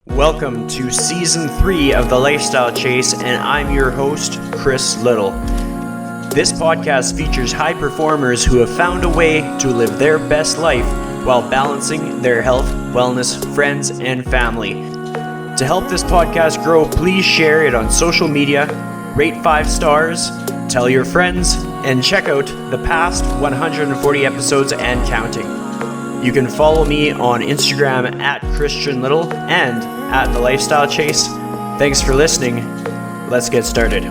Welcome to Season 3 of The Lifestyle Chase, and I'm your host, Chris Little. This podcast features high performers who have found a way to live their best life while balancing their health, wellness, friends, and family. To help this podcast grow, please share it on social media, rate 5 stars, tell your friends, and check out the past 140 episodes and counting. You can follow me on Instagram at Christian Little and at The Lifestyle Chase. Thanks for listening. Let's get started.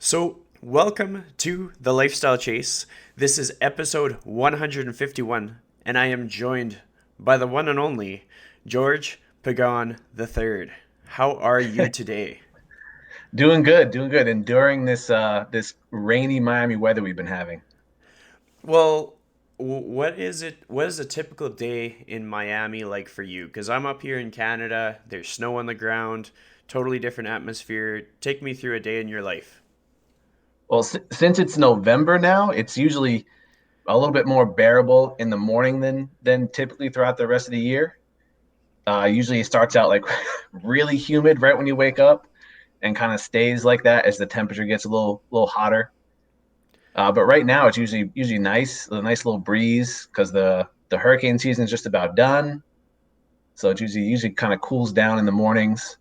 So, welcome to The Lifestyle Chase. This is episode 151, and I am joined by the one and only George Pagan III. How are you today? Doing good. Enduring this rainy Miami weather we've been having. Well, what is it? What is a typical day in Miami like for you? Because I'm up here in Canada. There's snow on the ground. Totally different atmosphere. Take me through a day in your life. Well, since it's November now, it's usually a little bit more bearable in the morning than typically throughout the rest of the year. Usually it starts out like really humid right when you wake up, and kind of stays like that as the temperature gets a little hotter. But right now it's usually nice, a nice little breeze because the hurricane season is just about done. So it usually kind of cools down in the mornings,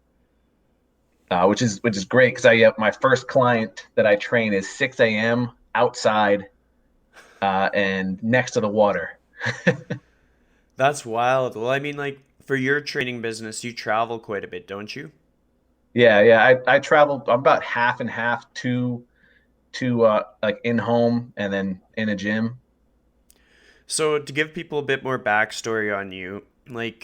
which is great because I have my first client that I train is 6 a.m. outside and next to the water. That's wild. Well, I mean, like for your training business, you travel quite a bit, don't you? Yeah. I travel. I'm about half and half to like in home and then in a gym. So to give people a bit more backstory on you, like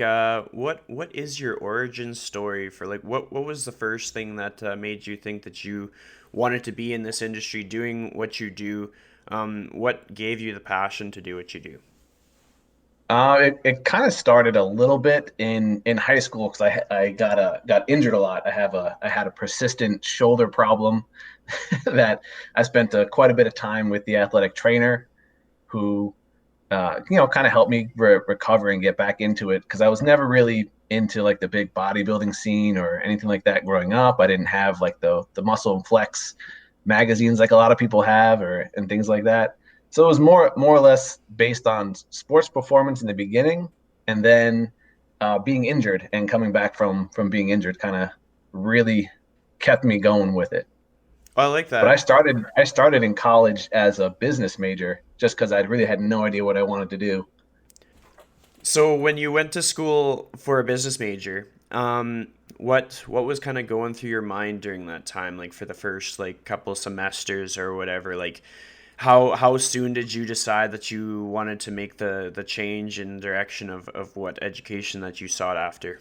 what is your origin story for like what was the first thing that made you think that you wanted to be in this industry doing what you do? What gave you the passion to do what you do? It kind of started a little bit in high school because I got injured a lot. I had a persistent shoulder problem that I spent quite a bit of time with the athletic trainer who kind of helped me recover and get back into it because I was never really into like the big bodybuilding scene or anything like that growing up. I didn't have like the Muscle and Flex magazines like a lot of people have and things like that. So it was more or less based on sports performance in the beginning, and then being injured and coming back from being injured kind of really kept me going with it. Oh, I like But that. I started in college as a business major just because I really had no idea what I wanted to do. So when you went to school for a business major, what was kind of going through your mind during that time, like for the first like couple semesters or whatever? Like how soon did you decide that you wanted to make the change in direction of what education that you sought after?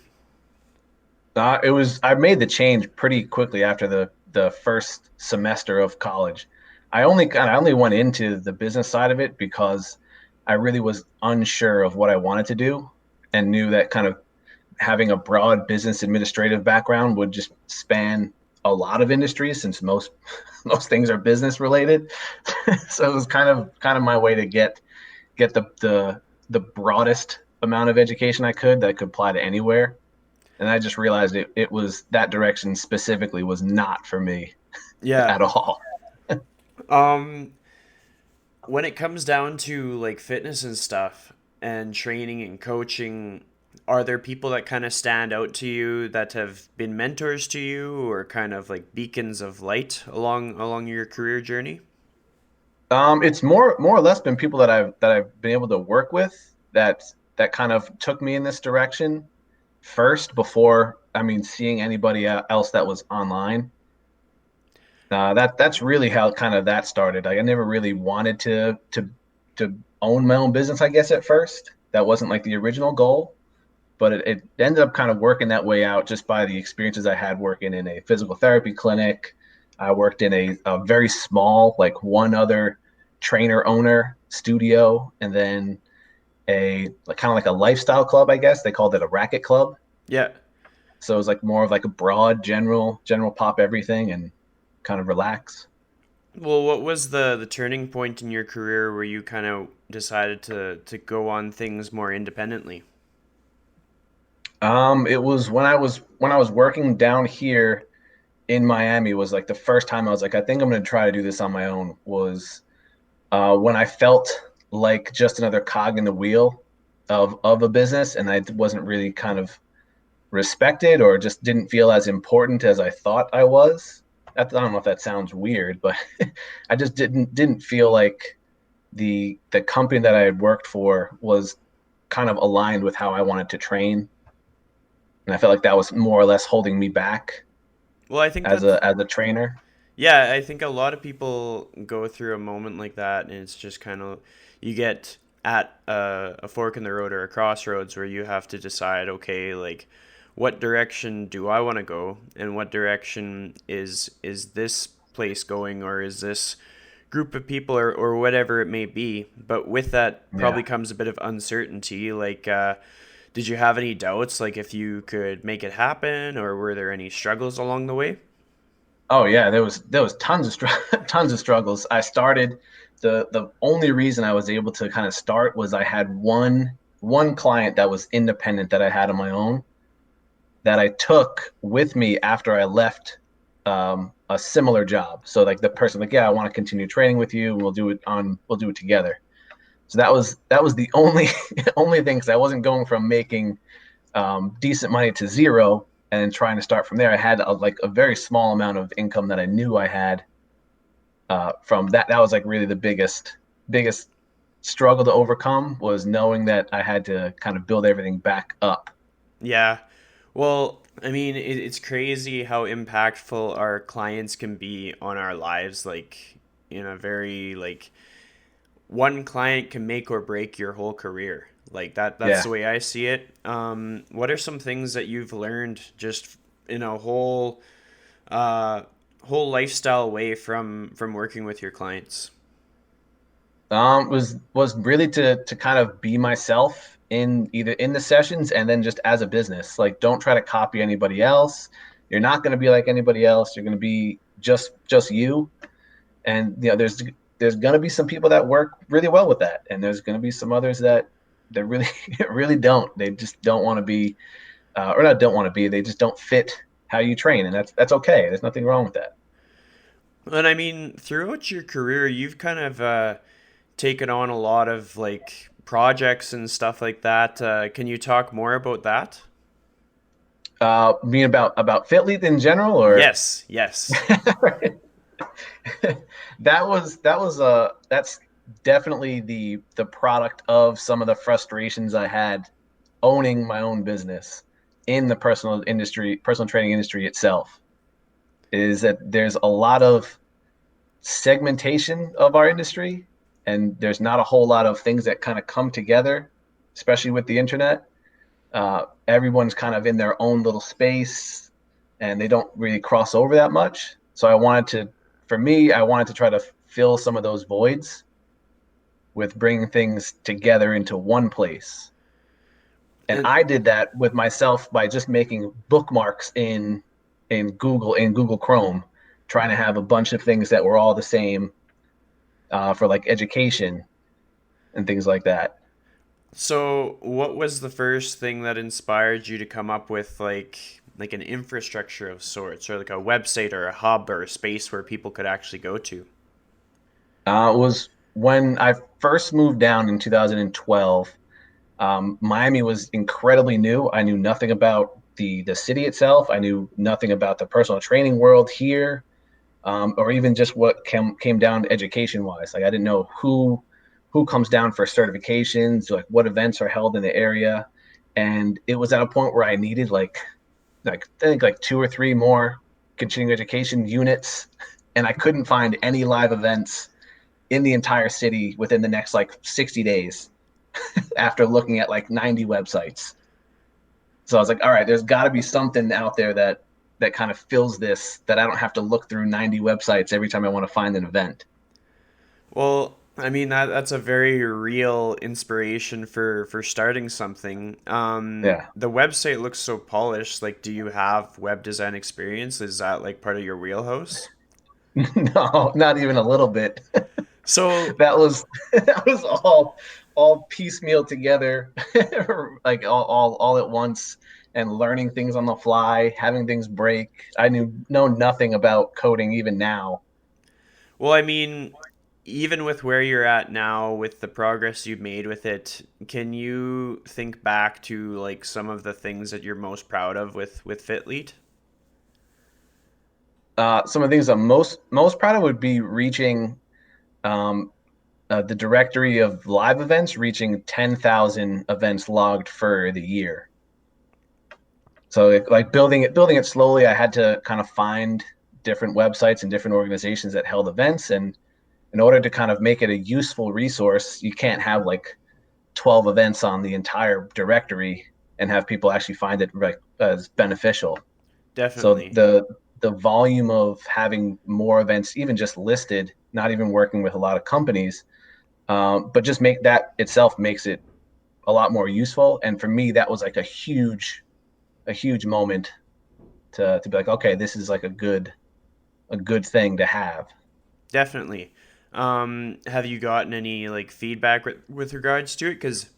I made the change pretty quickly after the first semester of college. I only went into the business side of it because I really was unsure of what I wanted to do and knew that kind of having a broad business administrative background would just span a lot of industries since most most things are business related. So it was kind of my way to get the broadest amount of education I could that could apply to anywhere. And I just realized it was that direction specifically was not for me Yeah. at all. Um, when it comes down to like fitness and stuff and training and coaching, are there people that kind of stand out to you that have been mentors to you or kind of like beacons of light along your career journey? It's more or less been people that I've been able to work with that kind of took me in this direction first before seeing anybody else that was online. That's really how kind of that started. Like, I never really wanted to own my own business, I guess, at first. That wasn't like the original goal, but it ended up kind of working that way out just by the experiences I had working in a physical therapy clinic. I worked in a very small, like one other trainer owner studio, and then a like kind of like a lifestyle club, I guess. They called it a racket club. Yeah. So it was like more of like a broad general pop everything and kind of relax. Well, what was the turning point in your career where you kind of decided to go on things more independently? It was when I was working down here in Miami was like the first time I was like, I think I'm gonna try to do this on my own. Was when I felt like just another cog in the wheel of a business, and I wasn't really kind of respected or just didn't feel as important as I thought I was. I don't know if that sounds weird, but I just didn't feel like the company that I had worked for was kind of aligned with how I wanted to train, and I felt like that was more or less holding me back Well, I think as that's a trainer. yeah, I think a lot of people go through a moment like that, and it's just kind of you get at a fork in the road or a crossroads where you have to decide, okay, like what direction do I want to go, and what direction is this place going, or is this group of people, or whatever it may be. But with that Yeah. probably comes a bit of uncertainty. Like, did you have any doubts, like if you could make it happen, or were there any struggles along the way? Oh yeah, there was tons of tons of struggles. I started the only reason I was able to kind of start was I had one client that was independent that I had on my own that I took with me after I left a similar job. So like the person like, yeah, I want to continue training with you. We'll do it together. So that was the only only thing because I wasn't going from making decent money to zero and trying to start from there. I had like a very small amount of income that I knew I had from that. That was like really the biggest struggle to overcome was knowing that I had to kind of build everything back up. Yeah. Well, I mean, it's crazy how impactful our clients can be on our lives. Like, in a very, like, one client can make or break your whole career. Like that's Yeah. the way I see it. What are some things that you've learned just in a uh, whole lifestyle way from working with your clients? Was really to kind of be myself in either in the sessions and then just as a business. Like, don't try to copy anybody else. You're not going to be like anybody else. You're going to be just you. And there's going to be some people that work really well with that, and there's going to be some others that really really don't. They just don't want to be, or not don't want to be. They just don't fit how you train, and that's okay. There's nothing wrong with that. And I mean, throughout your career, you've kind of taken on a lot of like projects and stuff like that. Can you talk more about that? Mean about Fitleaf in general, or Yes, yes. that's definitely the product of some of the frustrations I had owning my own business in the personal training industry itself. Is that there's a lot of segmentation of our industry, and there's not a whole lot of things that kind of come together, especially with the internet. Everyone's kind of in their own little space, and they don't really cross over that much. So for me, I wanted to try to fill some of those voids with bringing things together into one place. And And I did that with myself by just making bookmarks in Google Chrome, trying to have a bunch of things that were all the same for like education and things like that. so, what was the first thing that inspired you to come up with like an infrastructure of sorts, or like a website or a hub or a space where people could actually go to? It was when I first moved down in 2012. Miami was incredibly new. I knew nothing about the city itself. I knew nothing about the personal training world here, or even just what came down education wise. Like, I didn't know who comes down for certifications, like what events are held in the area, and it was at a point where I needed like I think like two or three more continuing education units, and I couldn't find any live events in the entire city within the next like 60 days after looking at like 90 websites. So I was like, all right, there's got to be something out there that kind of fills this, that I don't have to look through 90 websites every time I want to find an event. Well, I mean that's a very real inspiration for starting something. Yeah. The website looks so polished. Like, do you have web design experience? Is that like part of your wheelhouse? No, not even a little bit. So, That was that was all all piecemeal together, like all at once, and learning things on the fly, having things break. I know nothing about coding even now. Well, I mean, even with where you're at now, with the progress you've made with it, can you think back to like some of the things that you're most proud of with Fitleet? Some of the things I'm most proud of would be reaching um, the directory of live events, reaching 10,000 events logged for the year. So like building it slowly, I had to kind of find different websites and different organizations that held events, and in order to kind of make it a useful resource, you can't have like 12 events on the entire directory and have people actually find it like as beneficial. So Definitely. the volume of having more events, even just listed, not even working with a lot of companies, but just make that itself makes it a lot more useful. And for me, that was like a huge moment to be like, okay, this is like a good thing to have. Definitely. Have you gotten any like feedback with regards to it? Because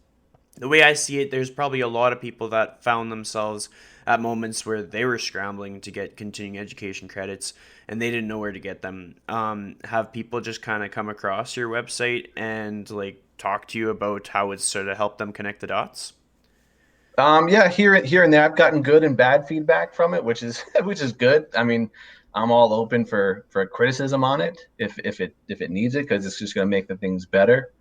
the way I see it, there's probably a lot of people that found themselves at moments where they were scrambling to get continuing education credits and they didn't know where to get them. Have people just kind of come across your website and like talk to you about how it's sort of helped them connect the dots? Yeah, here and there, I've gotten good and bad feedback from it, which is which is good. I mean, I'm all open for criticism on it if it needs it because it's just going to make the things better.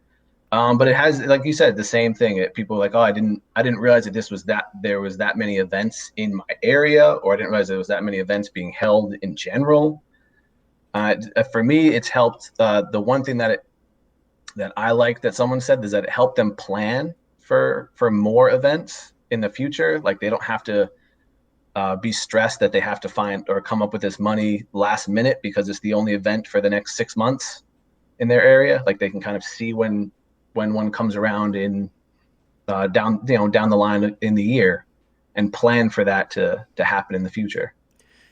But it has, like you said, the same thing. People are like, oh, I didn't realize that there was that many events in my area, or I didn't realize there was that many events being held in general. For me, it's helped. The one thing that I like that someone said is that it helped them plan for more events in the future. Like they don't have to be stressed that they have to find or come up with this money last minute because it's the only event for the next 6 months in their area. Like they can kind of see when one comes around in down the line in the year and plan for that to happen in the future.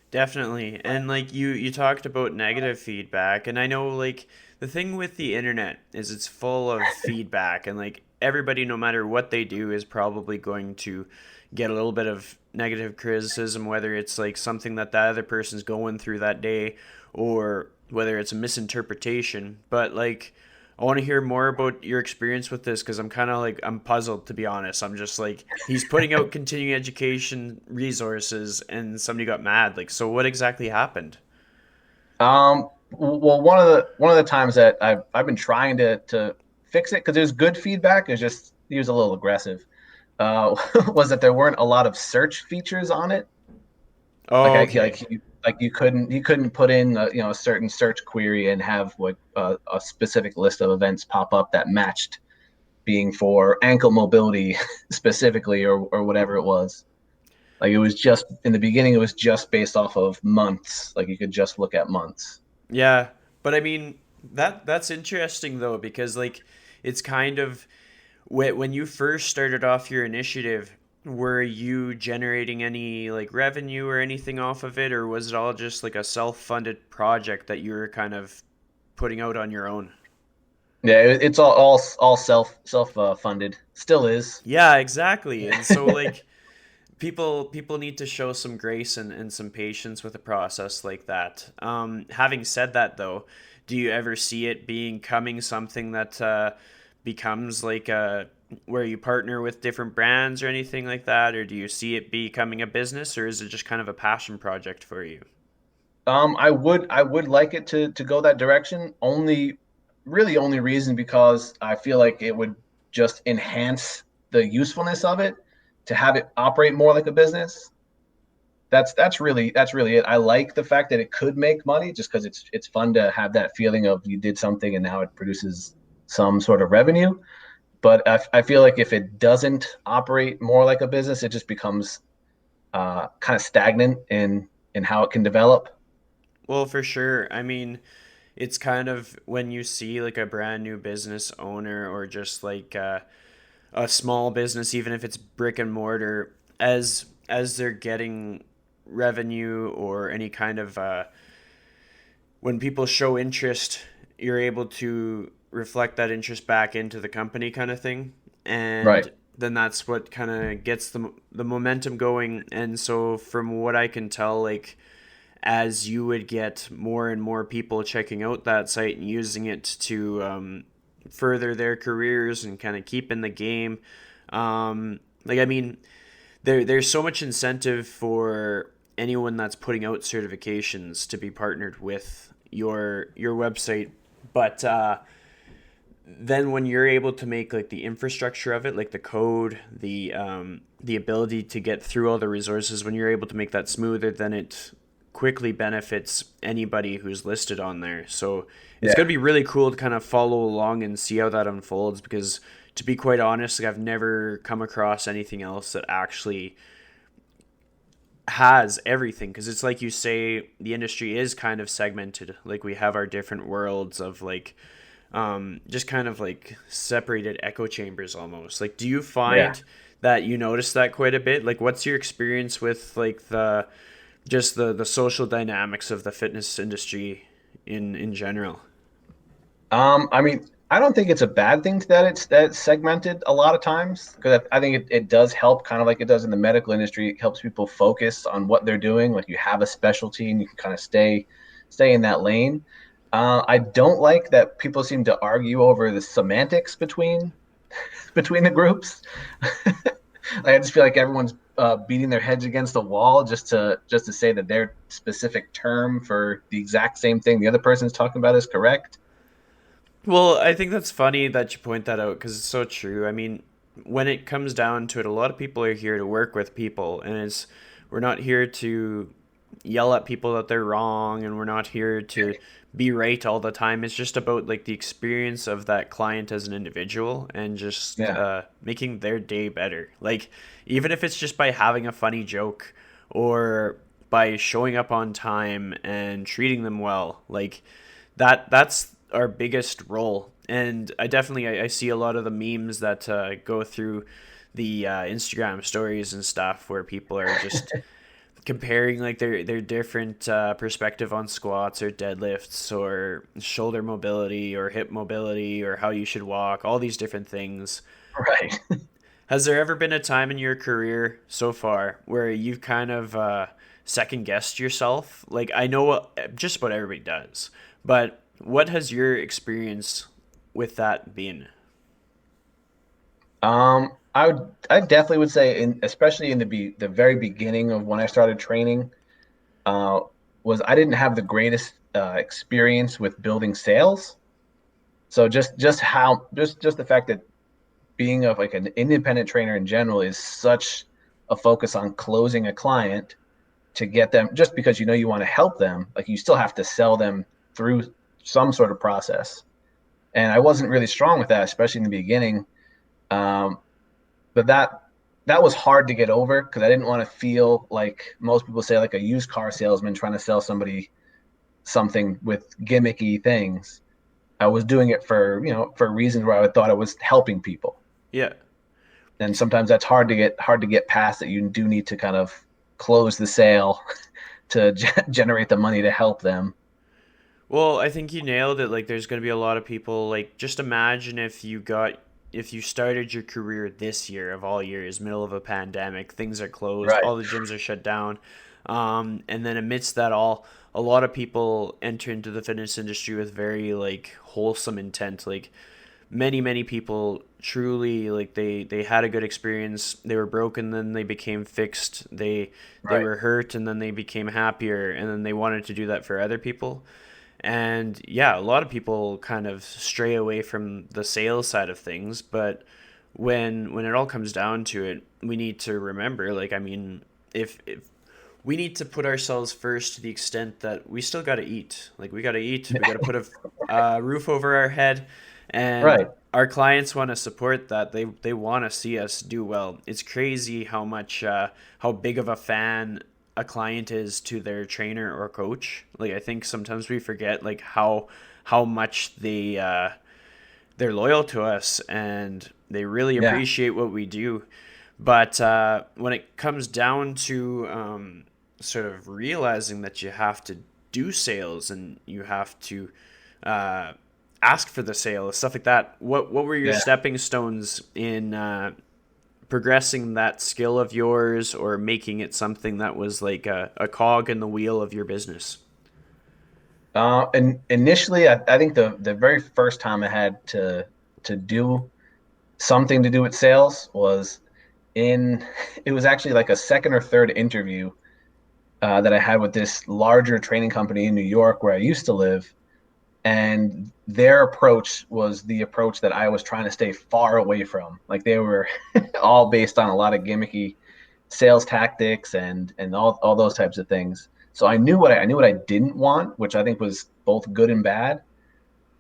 Definitely. And like you talked about negative feedback, and I know like the thing with the internet is it's full of feedback, and like everybody, no matter what they do, is probably going to get a little bit of negative criticism, whether it's like something that other person's going through that day or whether it's a misinterpretation. But like I want to hear more about your experience with this because I'm kind of like I'm puzzled, to be honest. I'm just like he's putting out continuing education resources and somebody got mad. Like, so what exactly happened? Well, one of the times that I've been trying to fix it because there's good feedback. It's just he was a little aggressive. Was that there weren't a lot of search features on it. Like Oh, okay. you couldn't put in a certain search query and have what a specific list of events pop up that matched being for ankle mobility specifically or whatever it was. Like it was just in the beginning, it was just based off of months. Like you could just look at months. Yeah, but I mean that's interesting though because like it's kind of when you first started off your initiative, were you generating any like revenue or anything off of it, or was it all just like a self-funded project that you were kind of putting out on your own? Yeah, it's all self funded. Still is. Yeah, exactly. And so like people need to show some grace and some patience with a process like that. Having said that though, do you ever see it becoming something that becomes like a where you partner with different brands or anything like that, or do you see it becoming a business, or is it just kind of a passion project for you? I would like it to go that direction. Really only reason because I feel like it would just enhance the usefulness of it to have it operate more like a business. That's really it. I like the fact that it could make money just because it's fun to have that feeling of you did something and now it produces some sort of revenue. But I feel like if it doesn't operate more like a business, it just becomes kind of stagnant in how it can develop. Well, for sure. I mean, it's kind of when you see like a brand new business owner or just like a small business, even if it's brick and mortar, as they're getting revenue or any kind of when people show interest, you're able to reflect that interest back into the company kind of thing. Right. And then that's what kind of gets the momentum going. And so from what I can tell, like as you would get more and more people checking out that site and using it to further their careers and kind of keep in the game, like I mean, there's so much incentive for anyone that's putting out certifications to be partnered with your website, but then when you're able to make like the infrastructure of it, like the code, the ability to get through all the resources, when you're able to make that smoother, then it quickly benefits anybody who's listed on there. So it's Yeah. going to be really cool to kind of follow along and see how that unfolds, because to be quite honest, like I've never come across anything else that actually has everything, because it's like you say, the industry is kind of segmented. Like we have our different worlds of like just kind of like separated echo chambers almost. Like, do you Yeah. find that you notice that quite a bit? Like, what's your experience with like the social dynamics of the fitness industry in general? I mean, I don't think it's a bad thing that it's segmented a lot of times, because I think it does help, kind of like it does in the medical industry. It helps people focus on what they're doing. Like you have a specialty and you can kind of stay in that lane. I don't like that people seem to argue over the semantics between the groups. I just feel like everyone's beating their heads against the wall just to say that their specific term for the exact same thing the other person is talking about is correct. Well, I think that's funny that you point that out, because it's so true. I mean, when it comes down to it, a lot of people are here to work with people, and it's we're not here to yell at people that they're wrong, and we're not here to be right all the time. It's just about like the experience of that client as an individual, and just Yeah. making their day better. Like even if it's just by having a funny joke, or by showing up on time and treating them well, like that's our biggest role. And I see a lot of the memes that go through the Instagram stories and stuff, where people are just comparing like their different perspective on squats or deadlifts or shoulder mobility or hip mobility or how you should walk, all these different things. Right. Has there ever been a time in your career so far where you've kind of second guessed yourself? Like I know just about everybody does, but what has your experience with that been? I definitely would say, especially in the very beginning of when I started training, uh, was I didn't have the greatest experience with building sales. So just the fact that being of like an independent trainer in general is such a focus on closing a client to get them, just because you want to help them, like you still have to sell them through some sort of process. And I wasn't really strong with that, especially in the beginning. Um, but that was hard to get over, because I didn't want to feel like most people say, like a used car salesman trying to sell somebody something with gimmicky things. I was doing it for reasons where I thought I was helping people. Yeah. And sometimes that's hard to get past, that you do need to kind of close the sale to generate the money to help them. Well, I think you nailed it. Like, there's going to be a lot of people. Like, just imagine if you started your career this year of all years, middle of a pandemic, things are closed, Right. all the gyms are shut down, and then amidst that all, a lot of people enter into the fitness industry with very like wholesome intent. Like, many people truly like they had a good experience. They were broken, then they became fixed. They Right. were hurt, and then they became happier, and then they wanted to do that for other people. And yeah, a lot of people kind of stray away from the sales side of things, but when it all comes down to it, we need to remember, like I mean, if we need to put ourselves first to the extent that we still got to eat. Like we got to eat, we got to put a roof over our head, and Right. our clients want to support that. They want to see us do well. It's crazy how much how big of a fan a client is to their trainer or coach. Like I think sometimes we forget like how much they're loyal to us, and they really Yeah. appreciate what we do. But when it comes down to sort of realizing that you have to do sales and you have to uh, ask for the sale, stuff like that. What were your Yeah. stepping stones in progressing that skill of yours, or making it something that was like a cog in the wheel of your business? And initially, I think the very first time I had to do something to do with sales was in it was actually like a second or third interview that I had with this larger training company in New York where I used to live, and their approach was the approach that I was trying to stay far away from. Like they were all based on a lot of gimmicky sales tactics and all those types of things. So I knew what I didn't want, which I think was both good and bad.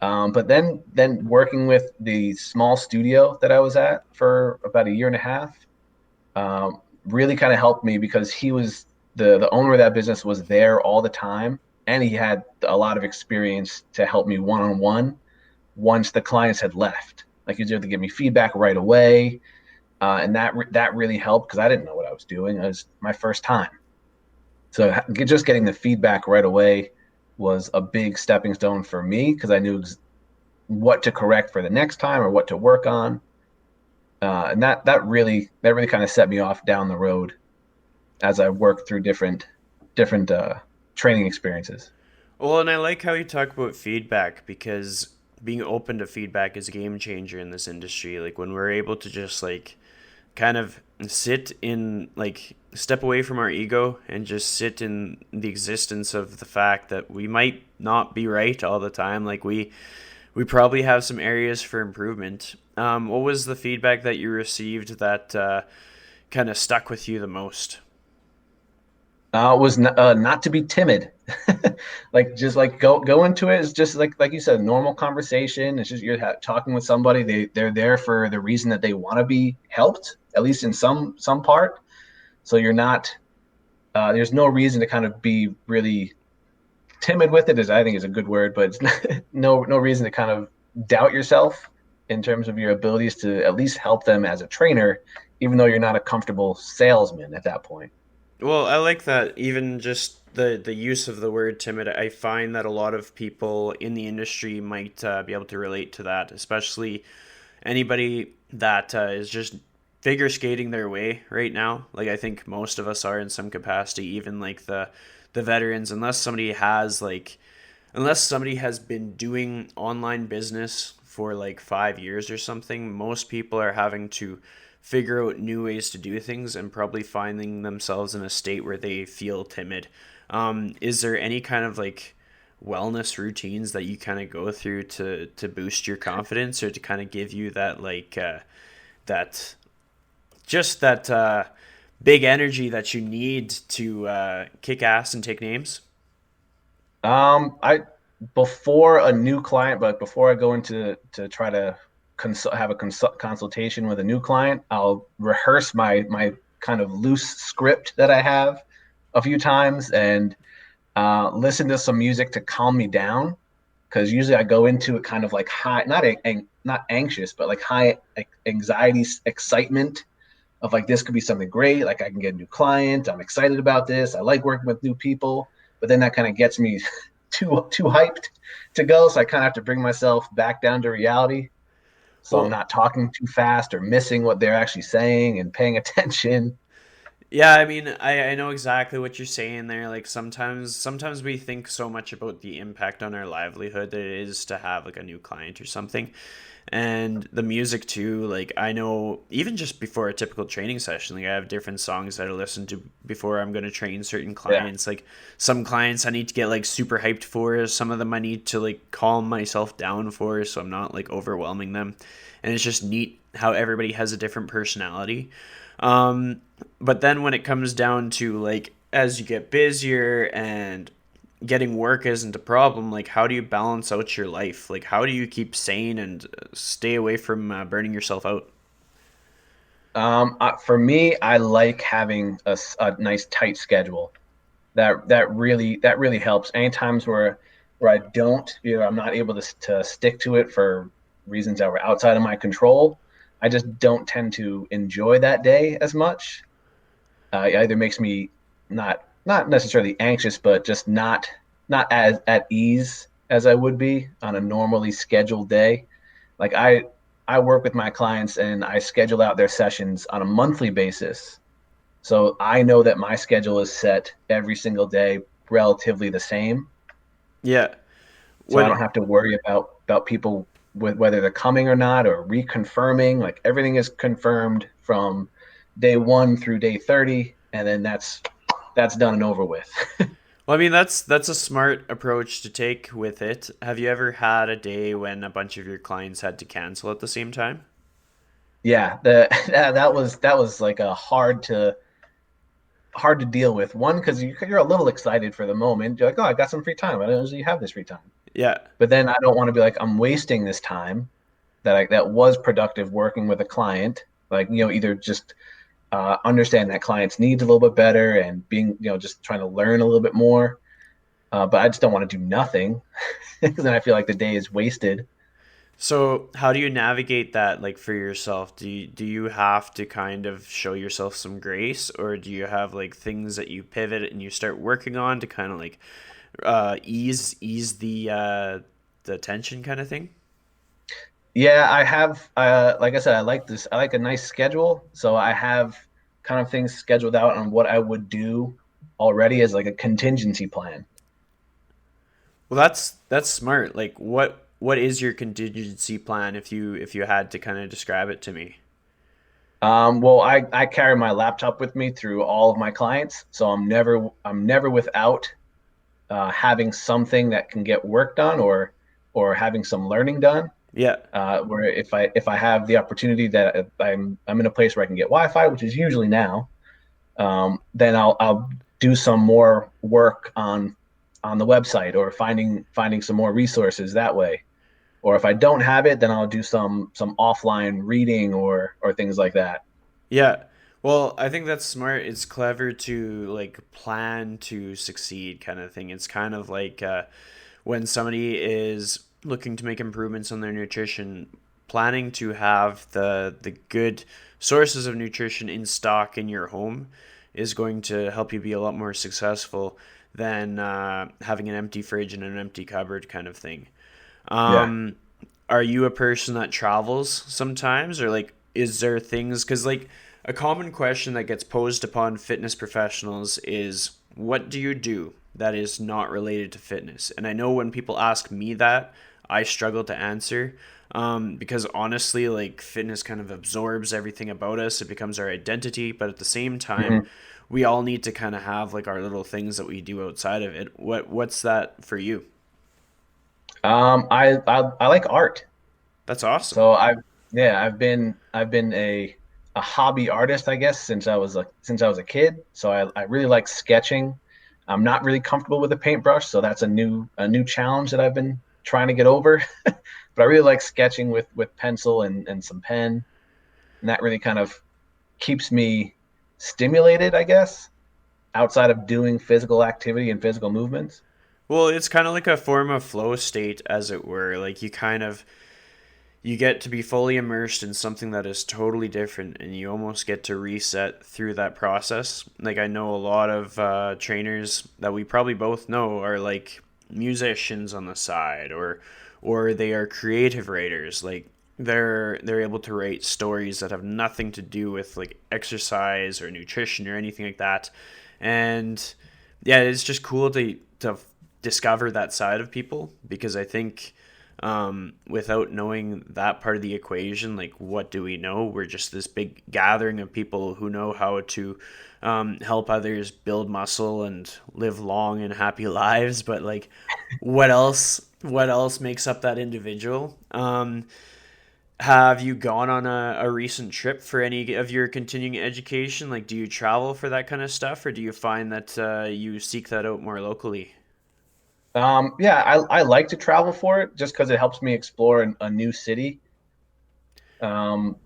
But then working with the small studio that I was at for about a year and a half really kind of helped me because he was the owner of that business was there all the time, and he had a lot of experience to help me one on one once the clients had left. Like he was able to give me feedback right away, and that really helped because I didn't know what I was doing. It was my first time, so just getting the feedback right away was a big stepping stone for me because I knew what to correct for the next time or what to work on. And that really kind of set me off down the road as I worked through different training experiences. Well, and I like how you talk about feedback, because being open to feedback is a game changer in this industry. Like when we're able to just like kind of sit in, like, step away from our ego and just sit in the existence of the fact that we might not be right all the time. Like we probably have some areas for improvement. What was the feedback that you received that kind of stuck with you the most? Was not to be timid, like just like go into it. It's just like you said, normal conversation. It's just you're talking with somebody. They're there for the reason that they want to be helped, at least in some part. So you're not. There's no reason to kind of be really timid with it. Is I think is a good word, but it's no reason to kind of doubt yourself in terms of your abilities to at least help them as a trainer, even though you're not a comfortable salesman at that point. Well, I like that, even just the use of the word timid. I find that a lot of people in the industry might be able to relate to that, especially anybody that is just figure skating their way right now. Like I think most of us are in some capacity, even like the veterans, unless somebody has been doing online business for like 5 years or something, most people are having to figure out new ways to do things and probably finding themselves in a state where they feel timid. Is there any kind of like wellness routines that you kind of go through to boost your confidence, or to kind of give you that like that just that big energy that you need to kick ass and take names? I before a new client, but before I go into to try to have a consultation with a new client, I'll rehearse my kind of loose script that I have a few times and listen to some music to calm me down. Because usually I go into it kind of like high, not anxious, but like high anxiety, excitement of like this could be something great. Like I can get a new client. I'm excited about this. I like working with new people. But then that kind of gets me too hyped to go. So I kind of have to bring myself back down to reality. So I'm Well, not talking too fast or missing what they're actually saying and paying attention. yeah, I mean, I know exactly what you're saying there. Like sometimes we think so much about the impact on our livelihood that it is to have like a new client or something. And the music too, like I know even just before a typical training session, like I have different songs that I listen to before I'm going to train certain Yeah. clients. Like some clients I need to get like super hyped for, some of them I need to like calm myself down for so I'm not like overwhelming them. And it's just neat how everybody has a different personality. Um, but then when it comes down to like as you get busier and getting work isn't a problem, like how do you balance out your life? Like how do you keep sane and stay away from burning yourself out? For me, I like having a nice tight schedule. That really helps. Any times where I don't, I'm not able to stick to it for reasons that were outside of my control. I just don't tend to enjoy that day as much. It either makes me not necessarily anxious, but just not as at ease as I would be on a normally scheduled day. Like I work with my clients and I schedule out their sessions on a monthly basis. So I know that my schedule is set every single day relatively the same. Yeah. So I What don't have to worry about people with whether they're coming or not or reconfirming. Like everything is confirmed from day 1 through day 30, and then that's done and over with. Well, I mean, that's a smart approach to take with it. Have you ever had a day when a bunch of your clients had to cancel at the same time? Yeah, that was like a hard to deal with. One, because you're a little excited for the moment. You're like, oh, I got some free time. I don't usually have this free time. Yeah. But then I don't want to be like, I'm wasting this time that was productive working with a client. Like, either just understand that client's needs a little bit better and being, just trying to learn a little bit more. But I just don't want to do nothing because then I feel like the day is wasted. So, how do you navigate that like for yourself? Do you have to kind of show yourself some grace, or do you have like things that you pivot and you start working on to kind of like ease the tension kind of thing? Yeah, I have, like I said, I like this. I like a nice schedule. So I have kind of things scheduled out on what I would do already as like a contingency plan. Well, that's smart. Like what is your contingency plan if you had to kind of describe it to me? Well, I carry my laptop with me through all of my clients, so I'm never without having something that can get work done or having some learning done. Yeah. Where if I have the opportunity that I'm in a place where I can get Wi-Fi, which is usually now, then I'll do some more work on the website or finding some more resources that way. Or if I don't have it, then I'll do some offline reading or things like that. Yeah. Well, I think that's smart. It's clever to like plan to succeed kind of thing. It's kind of like when somebody is looking to make improvements on their nutrition, planning to have the good sources of nutrition in stock in your home is going to help you be a lot more successful than having an empty fridge and an empty cupboard kind of thing. Yeah. Um, are you a person that travels sometimes, or like is there things because like a common question that gets posed upon fitness professionals is what do you do that is not related to fitness? And I know when people ask me that, I struggle to answer because honestly, like fitness kind of absorbs everything about us. It becomes our identity, but at the same time, Mhm. we all need to kind of have like our little things that we do outside of it. What's that for you? I like art. That's awesome. So I've been a hobby artist, I guess, since I was a kid. So I really like sketching. I'm not really comfortable with a paintbrush, so that's a new challenge that I've been trying to get over. But I really like sketching with pencil and some pen, and that really kind of keeps me stimulated, I guess, outside of doing physical activity and physical movements. Well, it's kind of like a form of flow state, as it were. Like you kind of you get to be fully immersed in something that is totally different, and you almost get to reset through that process. Like I know a lot of trainers that we probably both know are like musicians on the side, or they are creative writers. Like they're able to write stories that have nothing to do with like exercise or nutrition or anything like that, and yeah, it's just cool to discover that side of people because I think without knowing that part of the equation, like what do we know? We're just this big gathering of people who know how to help others build muscle and live long and happy lives. But like, what else? What else makes up that individual? Have you gone on a recent trip for any of your continuing education? Like, do you travel for that kind of stuff, or do you find that you seek that out more locally? Yeah, I like to travel for it just because it helps me explore a new city, um,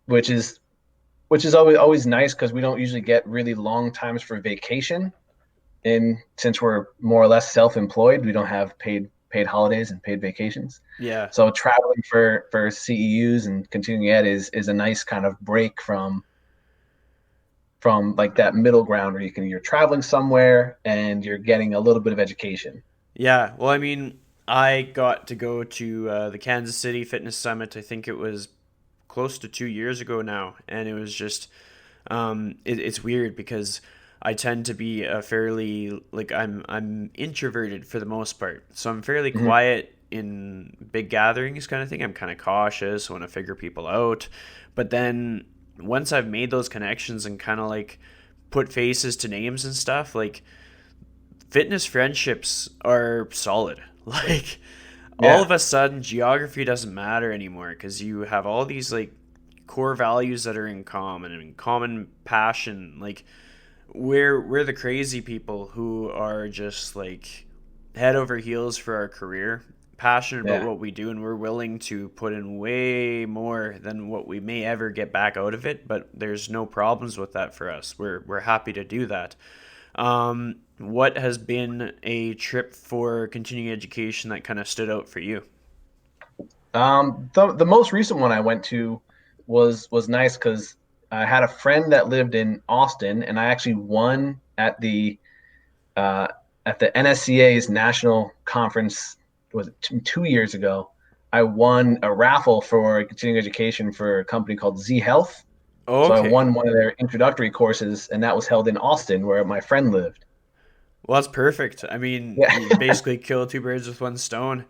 which is which is always nice because we don't usually get really long times for vacation. And since we're more or less self-employed, we don't have paid holidays and paid vacations. Yeah. So traveling for CEUs and continuing ed is a nice kind of break from like that middle ground where you're traveling somewhere and you're getting a little bit of education. Yeah, well, I mean, I got to go to the Kansas City Fitness Summit. I think it was close to 2 years ago now, and it was just it's weird because I tend to be a fairly like I'm introverted for the most part, so I'm fairly Hmm. quiet in big gatherings kind of thing. I'm kind of cautious, want to figure people out, but then once I've made those connections and kind of like put faces to names and stuff, like fitness friendships are solid. Like all Yeah. of a sudden geography doesn't matter anymore because you have all these like core values that are in common and common passion. Like we're the crazy people who are just like head over heels for our career, passionate about Yeah. what we do, and we're willing to put in way more than what we may ever get back out of it, but there's no problems with that for us. We're happy to do that. What has been a trip for continuing education that kind of stood out for you? The most recent one I went to was nice because I had a friend that lived in Austin, and I actually won uh, at the NSCA's national conference. Was it 2 years ago? I won a raffle for continuing education for a company called Z Health. Oh, So I okay. won one of their introductory courses, and that was held in Austin, where my friend lived. Well, that's perfect. I mean, Yeah, you basically kill two birds with one stone.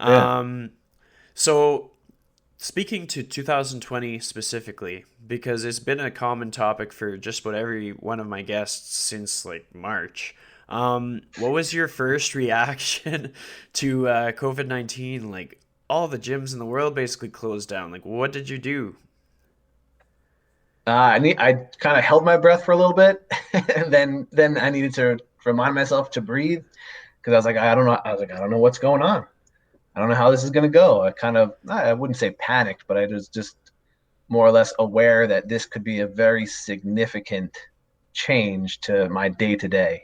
yeah. Um, so speaking to 2020 specifically, because it's been a common topic for just about every one of my guests since like March. What was your first reaction to COVID-19? Like all the gyms in the world basically closed down. Like, what did you do? I kind of held my breath for a little bit, and then I needed to remind myself to breathe because I was like, I don't know. I was like, I don't know what's going on. I don't know how this is going to go. I wouldn't say panicked, but I was just more or less aware that this could be a very significant change to my day to day.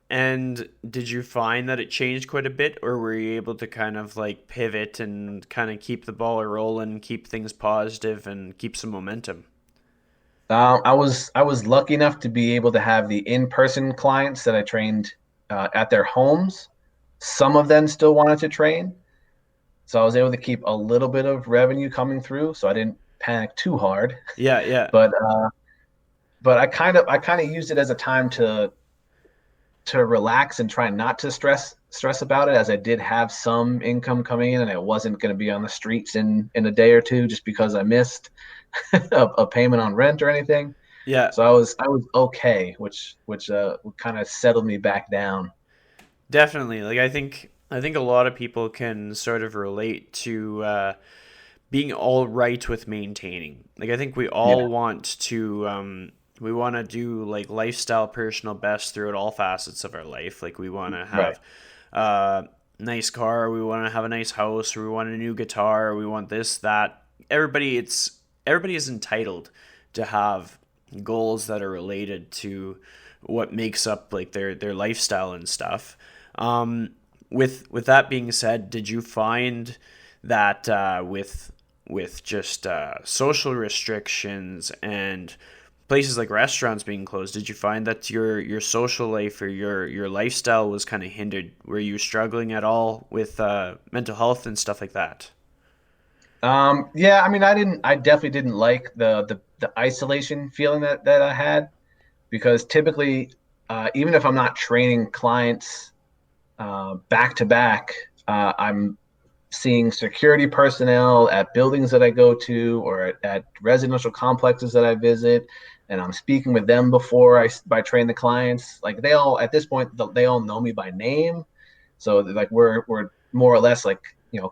And did you find that it changed quite a bit, or were you able to kind of like pivot and kind of keep the ball rolling, keep things positive, and keep some momentum? I was lucky enough to be able to have the in person clients that I trained at their homes. Some of them still wanted to train, so I was able to keep a little bit of revenue coming through, so I didn't panic too hard. Yeah, yeah. But I kind of used it as a time to relax and try not to stress about it, as I did have some income coming in, and I wasn't going to be on the streets in a day or two just because I missed a payment on rent or anything. Yeah, So I was okay, which kind of settled me back down. definitely. Like I think a lot of people can sort of relate to being all right with maintaining. Like I think we all Yeah, want to we want to do like lifestyle personal best throughout all facets of our life. Like we want to right. have a nice car, we want to have a nice house, or we want a new guitar, or we want this that. Everybody is entitled to have goals that are related to what makes up like their lifestyle and stuff. Um, with that being said, did you find that with just social restrictions and places like restaurants being closed, did you find that your social life or your lifestyle was kind of hindered? Were you struggling at all with mental health and stuff like that? Yeah, I mean, I definitely didn't like the isolation feeling that I had, because typically, even if I'm not training clients back to back, I'm seeing security personnel at buildings that I go to, or at residential complexes that I visit, and I'm speaking with them before I train the clients. Like they all at this point, they all know me by name, so like we're more or less like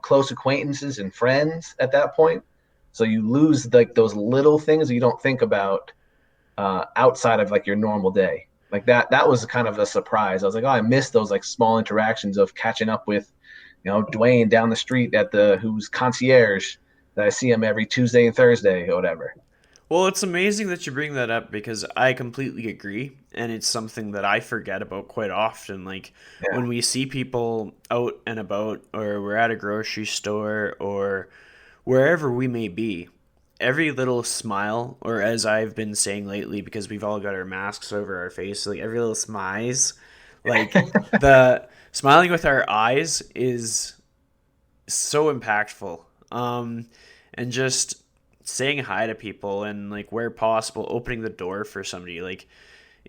close acquaintances and friends at that point. So you lose like those little things that you don't think about outside of like your normal day. Like that was kind of a surprise. I was like, oh, I missed those like small interactions of catching up with, Dwayne down the street at the who's concierge that I see him every Tuesday and Thursday or whatever. Well, it's amazing that you bring that up because I completely agree. And it's something that I forget about quite often. Like Yeah, when we see people out and about, or we're at a grocery store, or wherever we may be, every little smile, or as I've been saying lately, because we've all got our masks over our face, like every little smize, Like the smiling with our eyes is so impactful. And just saying hi to people and like where possible, opening the door for somebody, like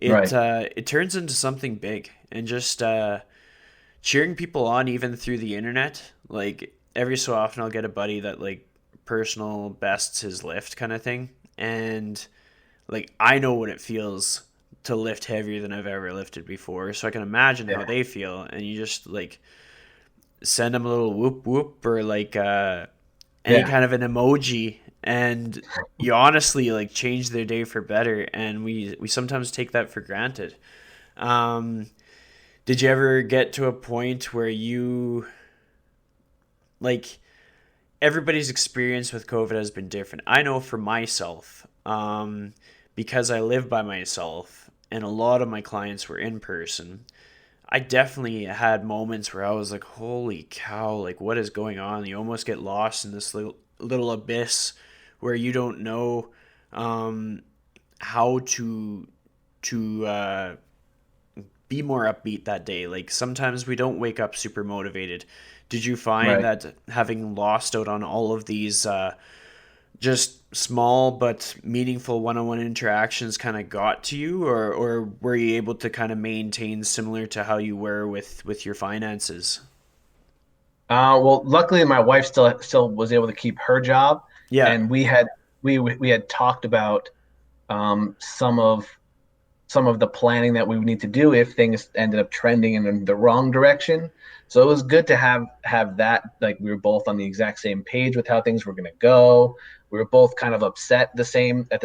Right. it turns into something big. And just cheering people on even through the internet. Like every so often I'll get a buddy that like personal bests his lift kind of thing. And like I know what it feels to lift heavier than I've ever lifted before. So I can imagine how Yeah. they feel. And you just like send them a little whoop whoop or like any Yeah. kind of an emoji, and you honestly like change their day for better. And we sometimes take that for granted. Um, did you ever get to a point where you like everybody's experience with COVID has been different? I know for myself, because I live by myself and a lot of my clients were in person. I definitely had moments where I was like, holy cow, like what is going on? You almost get lost in this little abyss where you don't know um, how to be more upbeat that day. Like sometimes we don't wake up super motivated. Did you find Right. that having lost out on all of these just small but meaningful one-on-one interactions kind of got to you, or were you able to kind of maintain similar to how you were with your finances? Well, luckily my wife still was able to keep her job, Yeah. and we had talked about some of the planning that we would need to do if things ended up trending in the wrong direction. So it was good to have that, like we were both on the exact same page with how things were going to go. We were both kind of upset at the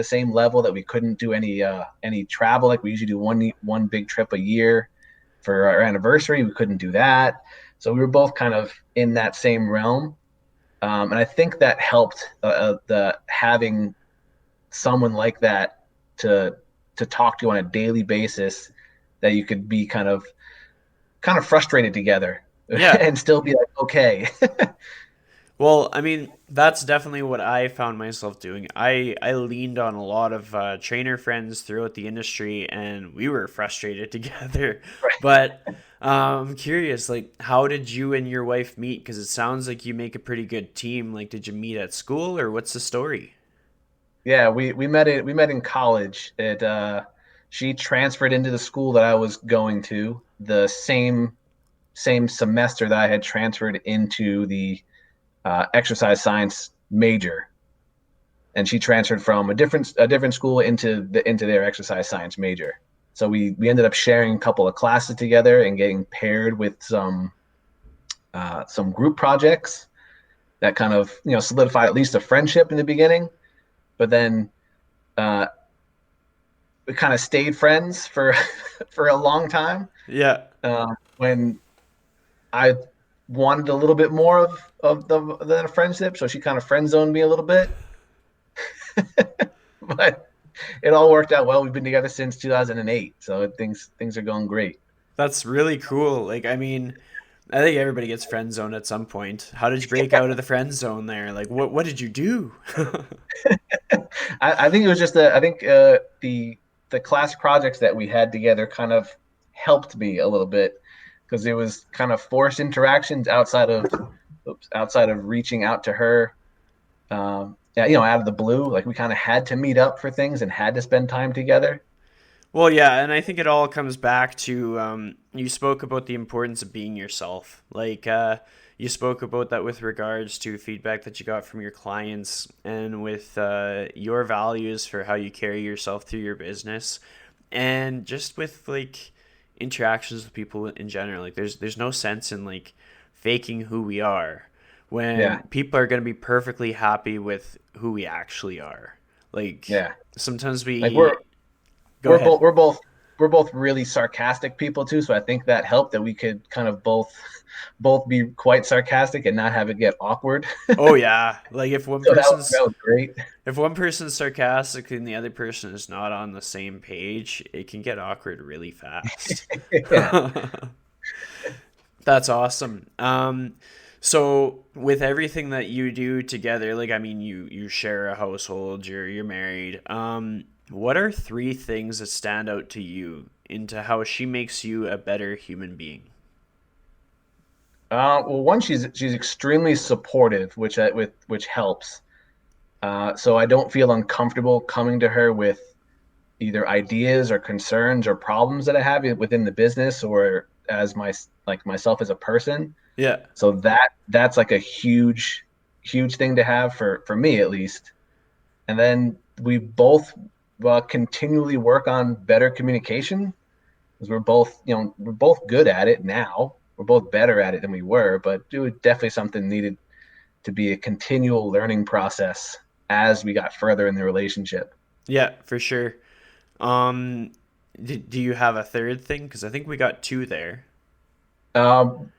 same level that we couldn't do any travel. Like we usually do one big trip a year for our anniversary. We couldn't do that. So we were both kind of in that same realm. And I think that helped the having someone like that to talk to on a daily basis, that you could be kind of frustrated together Yeah. and still be like, okay. Well, I mean, that's definitely what I found myself doing. I leaned on a lot of trainer friends throughout the industry, and we were frustrated together. But I'm curious, like, how did you and your wife meet? Because it sounds like you make a pretty good team. Like, did you meet at school, or what's the story? Yeah, we met in college. She transferred into the school that I was going to the same semester that I had transferred into the exercise science major, and she transferred from a different school into their exercise science major. So we ended up sharing a couple of classes together and getting paired with some group projects that kind of solidified at least a friendship in the beginning. But then uh, we kind of stayed friends for for a long time. Yeah. When I wanted a little bit more of the friendship, so she kind of friend zoned me a little bit. But it all worked out well. We've been together since 2008, so things are going great. That's really cool. Like, I mean, I think everybody gets friend zoned at some point. How did you break out of the friend zone there? Like, what did you do? I think it was just I think the class projects that we had together kind of helped me a little bit, because it was kind of forced interactions outside of reaching out to her, yeah, out of the blue. Like we kind of had to meet up for things and had to spend time together. Well, yeah, and I think it all comes back to you spoke about the importance of being yourself. Like, you spoke about that with regards to feedback that you got from your clients and with your values for how you carry yourself through your business, and just with like interactions with people in general. Like, there's no sense in like faking who we are when Yeah, people are going to be perfectly happy with who we actually are. Like, yeah. sometimes Like we go we're ahead. both we're both we're both really sarcastic people too, so I think that helped, that we could kind of both be quite sarcastic and not have it get awkward. Oh yeah, like if one So that person's was great. if one person's sarcastic and the other person is not on the same page, it can get awkward really fast. Yeah. That's awesome. So with everything that you do together, like I mean, you share a household, you're married. What are three things that stand out to you into how she makes you a better human being? Well, one, she's extremely supportive, which helps. So I don't feel uncomfortable coming to her with either ideas or concerns or problems that I have within the business or as myself as a person. Yeah. So that's like a huge thing to have for me at least. And then we both continually work on better communication because we're both good at it now. We're both better at it than we were, but it was definitely something needed to be a continual learning process as we got further in the relationship. Yeah, for sure. Um, do you have a third thing? Because I think we got two there. Um,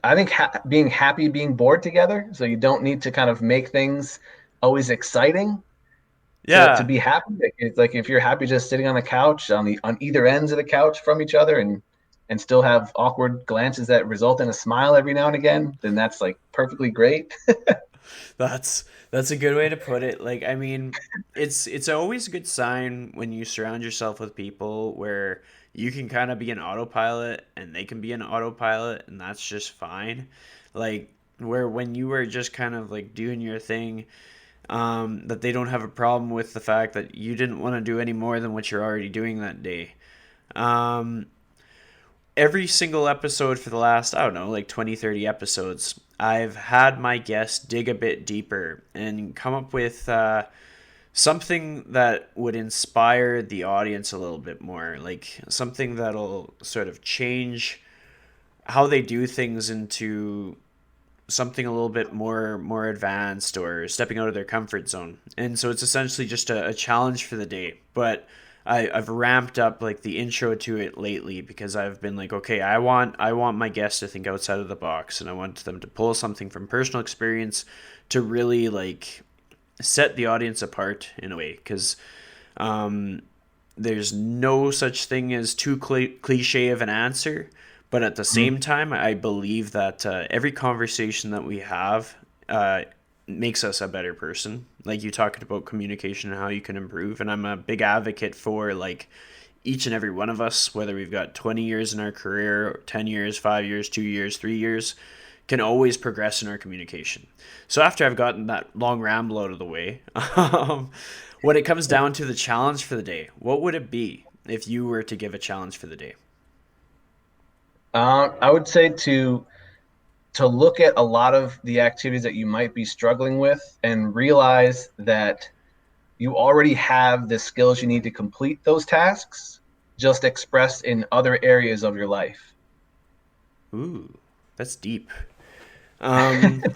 I think being happy, being bored together, so you don't need to kind of make things always exciting to Yeah, be happy. It's like if you're happy just sitting on the couch on either ends of the couch from each other and still have awkward glances that result in a smile every now and again, then that's like perfectly great. that's a good way to put it. Like, I mean, it's always a good sign when you surround yourself with people where you can kind of be an autopilot and they can be an autopilot, and that's just fine. Like, where when you were just kind of like doing your thing, that they don't have a problem with the fact that you didn't want to do any more than what you're already doing that day. Um, every single episode for the last, I don't know, like 20, 30 episodes, I've had my guests dig a bit deeper and come up with something that would inspire the audience a little bit more, like something that'll sort of change how they do things into something a little bit more advanced or stepping out of their comfort zone. And so it's essentially just a challenge for the day. But I've ramped up like the intro to it lately because I've been like, okay, I want my guests to think outside of the box, and I want them to pull something from personal experience to really like set the audience apart in a way. Because there's no such thing as too cliche of an answer, but at the Mhm. same time, I believe that every conversation that we have uh, makes us a better person. Like you talked about communication and how you can improve, and I'm a big advocate for like each and every one of us, whether we've got 20 years in our career, or 10 years, 5 years, 2 years, 3 years, can always progress in our communication. So after I've gotten that long ramble out of the way, when it comes down to the challenge for the day, what would it be if you were to give a challenge for the day? I would say to look at a lot of the activities that you might be struggling with and realize that you already have the skills you need to complete those tasks, just expressed in other areas of your life. Ooh, that's deep. Um,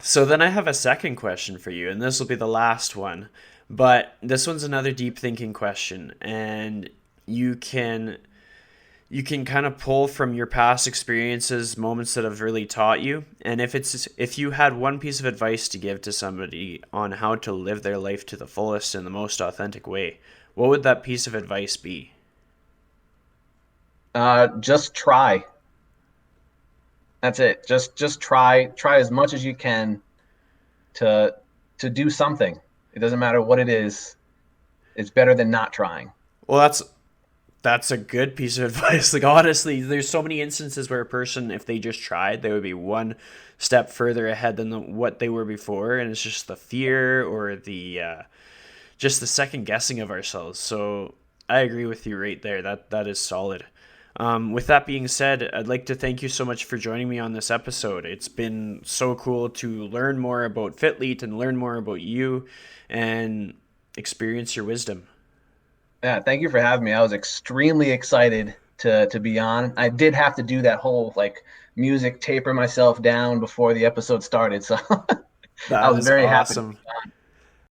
so then I have a second question for you, and this will be the last one. But this one's another deep thinking question, and you can you can kind of pull from your past experiences, moments that have really taught you. And if you had one piece of advice to give to somebody on how to live their life to the fullest in the most authentic way, what would that piece of advice be? Just try. That's it. Just try as much as you can to to do something. It doesn't matter what it is. It's better than not trying. Well, that's a good piece of advice. Like honestly, there's so many instances where a person, if they just tried, they would be one step further ahead than what they were before, and it's just the fear or the just the second guessing of ourselves. So I agree with you right there. That is solid. With that being said, I'd like to thank you so much for joining me on this episode. It's been so cool to learn more about Fitleat and learn more about you and experience your wisdom. Yeah, thank you for having me. I was extremely excited to be on. I did have to do that whole like music taper myself down before the episode started, so I That was is very happy. awesome.